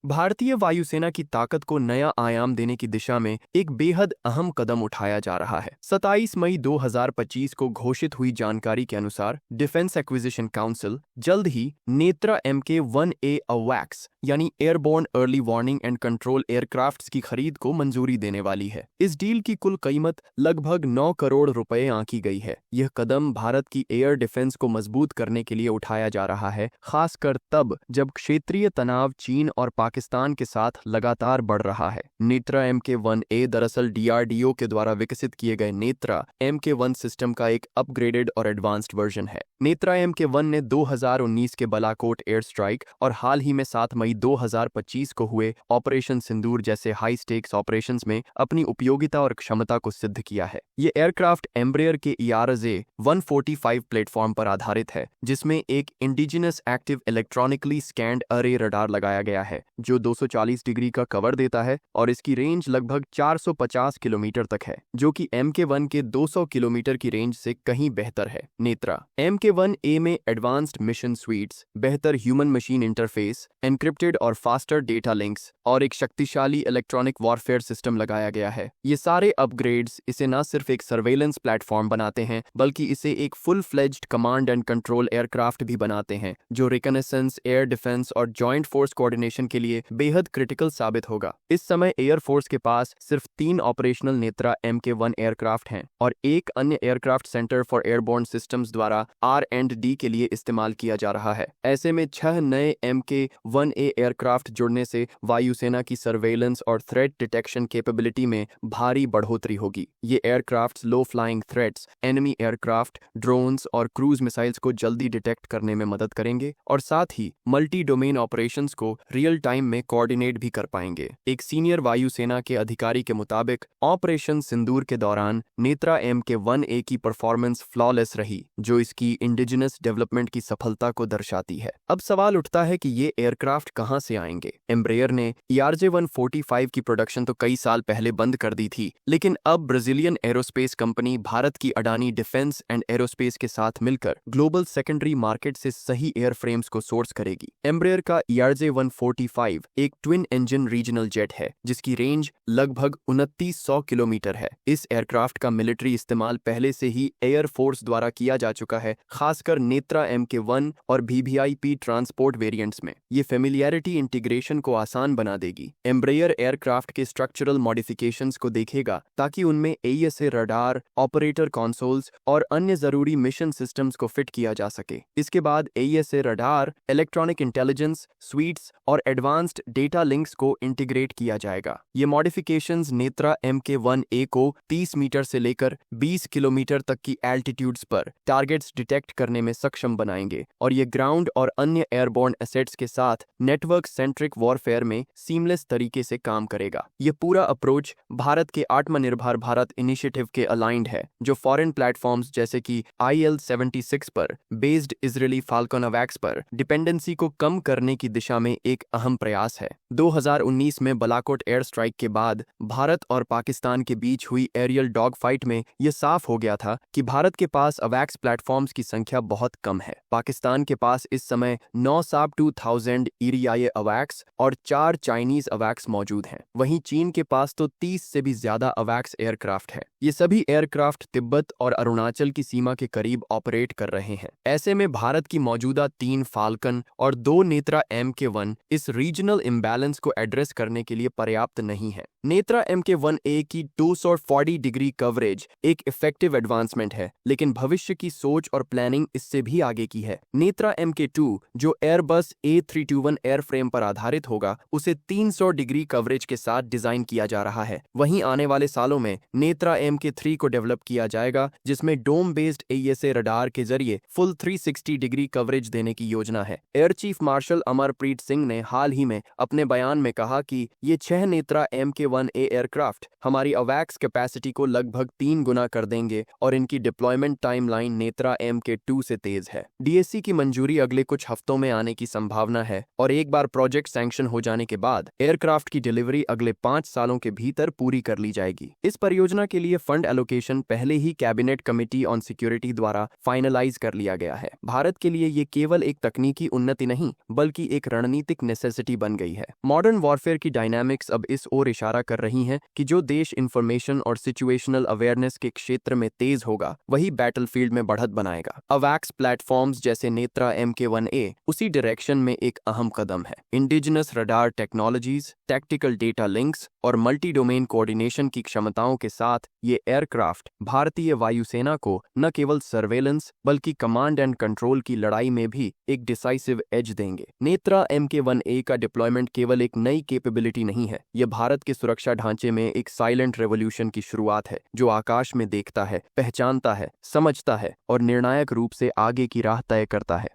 भारतीय वायुसेना की ताकत को नया आयाम देने की दिशा में एक बेहद अहम कदम उठाया जा रहा है। 27 मई 2025 को घोषित हुई जानकारी के अनुसार डिफेंस एक्विजिशन काउंसिल जल्द ही नेत्रा MK-1A अवैक्स यानी airborne early warning and control aircrafts की खरीद को मंजूरी देने वाली है। इस डील की कुल कीमत लगभग 9 करोड़ रुपए आंकी गई है। यह कदम भारत की एयर डिफेंस को मजबूत करने के लिए उठाया जा रहा है, खासकर तब जब क्षेत्रीय तनाव चीन और पाकिस्तान के साथ लगातार बढ़ रहा है। नेत्रा MK-1A दरअसल DRDO के द्वारा विकसित किए गए नेत्रा MK-1 सिस्टम का एक अपग्रेडेड और एडवांस्ड वर्जन है। नेत्रा MK-1 ने 2019 के बालाकोट एयर स्ट्राइक और हाल ही में 7 मई 2025 को हुए ऑपरेशन सिंदूर जैसे हाई स्टेक्स ऑपरेशंस में अपनी उपयोगिता और क्षमता को सिद्ध किया है। ये एयरक्राफ्ट एम्ब्रेयर के ERJ-145 प्लेटफॉर्म पर आधारित है, जिसमें एक इंडिजिनस एक्टिव इलेक्ट्रॉनिकली स्कैन्ड अरे रडार लगाया गया है जो 240 डिग्री का कवर देता है और इसकी रेंज लगभग 450 किलोमीटर तक है, जो कि MK-1 के 200 किलोमीटर की रेंज से कहीं बेहतर है। नेत्रा MK-1A में एडवांस्ड मिशन स्वीट्स, बेहतर ह्यूमन मशीन इंटरफेस, एन्क्रिप्टेड और फास्टर डेटा लिंक्स और एक शक्तिशाली इलेक्ट्रॉनिक वॉरफेयर सिस्टम लगाया गया है। ये सारे अपग्रेड्स इसे न सिर्फ एक सर्वेलेंस प्लेटफॉर्म बनाते हैं, बल्कि इसे एक full fledged command and control aircraft भी बनाते हैं, जो रिकनेसेंस, एयर डिफेंस और जॉइंट फोर्स कोऑर्डिनेशन के लिए बेहद क्रिटिकल साबित होगा। इस समय एयरफोर्स के पास सिर्फ 3 ऑपरेशनल नेत्रा MK-1 एयरक्राफ्ट हैं और एक अन्य aircraft centre for airborne systems द्वारा R&D के लिए इस्तेमाल किया जा रहा है। ऐसे में 6 नए MK-1A एयरक्राफ्ट जुड़ने से वायुसेना की सर्वेलेंस और थ्रेट डिटेक्शन कैपेबिलिटी में भारी बढ़ोतरी होगी। ये aircrafts low flying threats, enemy aircraft, drones और क्रूज मिसाइल्स को जल्दी डिटेक्ट करने में मदद करेंगे और साथ ही मल्टी डोमेन ऑपरेशंस को रियल टाइम में कोऑर्डिनेट भी कर पाएंगे। एक सीनियर वायुसेना के अधिकारी के मुताबिक ऑपरेशन सिंदूर के दौरान नेत्रा MK-1A की परफॉर्मेंस फ्लॉलेस रही, जो इसकी इंडिजिनस डेवलपमेंट की सफलता को दर्शाती है। अब सवाल उठता है कि ये एयरक्राफ्ट कहां से आएंगे। एम्ब्रेयर ने ERJ-145 की प्रोडक्शन तो कई साल पहले बंद कर दी थी, लेकिन अब ब्राजीलियन एरोस्पेस कंपनी भारत की अडानी डिफेंस एंड एरोस्पेस के साथ मिलकर ग्लोबल सेकेंडरी मार्केट से सही एयरफ्रेम्स को सोर्स करेगी। एम्ब्रेयर का ERJ-145 एक ट्विन इंजन रीजनल जेट है, जिसकी रेंज लगभग 2900 किलोमीटर है। इस एयरक्राफ्ट का मिलिट्री इस्तेमाल पहले से ही एयरफोर्स द्वारा किया जा चुका है, खासकर नेत्रा MK-1 और VVIP ट्रांसपोर्ट वेरिएंट्स में। ये फेमिलियरिटी इंटीग्रेशन को आसान बना देगी। एम्ब्रेयर एयरक्राफ्ट के स्ट्रक्चरल मॉडिफिकेशंस को देखेगा ताकि उनमें AESA रडार, ऑपरेटर कंसोल्स और अन्य जरूरी मिशन सिस्टम्स को फिट किया जा सके। इसके बाद AESA radar, electronic intelligence sweets और एडवांस्ड डेटा लिंक्स को इंटीग्रेट किया जाएगा। ये मॉडिफिकेशंस नेत्रा MK-1A को 30 मीटर से लेकर 20 किलोमीटर तक की एल्टीट्यूड्स पर टारगेट्स डिटेक्ट करने में सक्षम बनाएंगे और ये ग्राउंड और अन्य एयरबोर्न एसेट्स के साथ नेटवर्क सेंट्रिक वॉरफेयर में सीमलेस तरीके से काम करेगा। ये पूरा अप्रोच भारत के आत्मनिर्भर भारत इनिशिएटिव के अलाइंड है, जो फॉरेन प्लेटफॉर्म्स जैसे कि IL-76 पर बेस्ड इजरायली फाल्कन अवैक्स पर डिपेंडेंसी को कम करने की दिशा में एक अहम प्रयास है। 2019 में बालाकोट एयर स्ट्राइक के बाद भारत और पाकिस्तान के बीच हुई एरियल डॉग फाइट में यह साफ हो गया था कि भारत के पास अवैक्स प्लेटफॉर्म्स की संख्या बहुत कम है। पाकिस्तान के पास इस समय 9 साब 2000 ERIA अवैक्स और 4 चाइनीज अवैक्स मौजूद हैं। वहीं चीन के पास तो 30 से भी ज्यादा अवैक्स एयरक्राफ्ट है। ये सभी एयरक्राफ्ट तिब्बत और अरुणाचल की सीमा के करीब ऑपरेट कर रहे हैं। ऐसे में भारत की मौजूदा 3 फाल्कन और 2 नेत्रा MK-1 इस रीजनल इम्बैलेंस को एड्रेस करने के लिए पर्याप्त नहीं है। नेत्रा MK-1A की 240 डिग्री कवरेज एक इफेक्टिव एडवांसमेंट है, लेकिन भविष्य की सोच और प्लानिंग इससे भी आगे की है। नेत्रा MK-2 जो एयरबस A321 एयरफ्रेम पर आधारित होगा, उसे 300 डिग्री कवरेज के साथ डिजाइन किया जा रहा है। वहीं आने वाले सालों में नेत्रा MK-3 को डेवलप किया जाएगा, जिसमें डोम बेस्ड AESA रडार के जरिए फुल 360 डिग्री कवरेज देने की योजना है। Air chief marshal Amarpreet Singh ने हाल ही में अपने बयान में कहा कि ये 6 नेत्रा MK MK-1A एयरक्राफ्ट हमारी अवैक्स कैपेसिटी को लगभग 3 गुना कर देंगे और इनकी डिप्लॉयमेंट टाइमलाइन नेत्रा MK-2 से तेज है। DSC की मंजूरी अगले कुछ हफ्तों में आने की संभावना है और एक बार प्रोजेक्ट सैंक्शन हो जाने के बाद एयरक्राफ्ट की डिलीवरी अगले 5 सालों के भीतर पूरी कर ली जाएगी। इस परियोजना के लिए फंड एलोकेशन पहले ही कैबिनेट कमेटी ऑन सिक्योरिटी द्वारा फाइनलाइज कर लिया गया है। भारत के लिए ये केवल एक तकनीकी उन्नति नहीं बल्कि एक रणनीतिक नेसेसिटी बन गई है। मॉडर्न वॉरफेयर की डायनामिक्स अब इस ओर इशारा कर रही हैं कि जो देश इंफॉर्मेशन और सिचुएशनल अवेयरनेस के क्षेत्र में तेज होगा वही बैटलफील्ड में बढ़त बनाएगा। अवैक्स प्लेटफॉर्म्स जैसे नेत्रा MK-1A उसी डायरेक्शन में एक अहम कदम है। Indigenous radar technologies, tactical data links और मल्टी डोमेन कोऑर्डिनेशन की क्षमताओं के साथ ये एयरक्राफ्ट भारतीय वायुसेना को न केवल सर्वेलेंस बल्कि कमांड एंड कंट्रोल की लड़ाई में भी एक डिसाइसिव एज देंगे। नेत्रा MK-1A का डिप्लॉयमेंट केवल एक नई कैपेबिलिटी नहीं है, यह भारत के सुरक्षा ढांचे में एक साइलेंट रेवोल्यूशन की शुरुआत है जो आकाश में देखता है, पहचानता है, समझता है और निर्णायक रूप से आगे की राह तय करता है।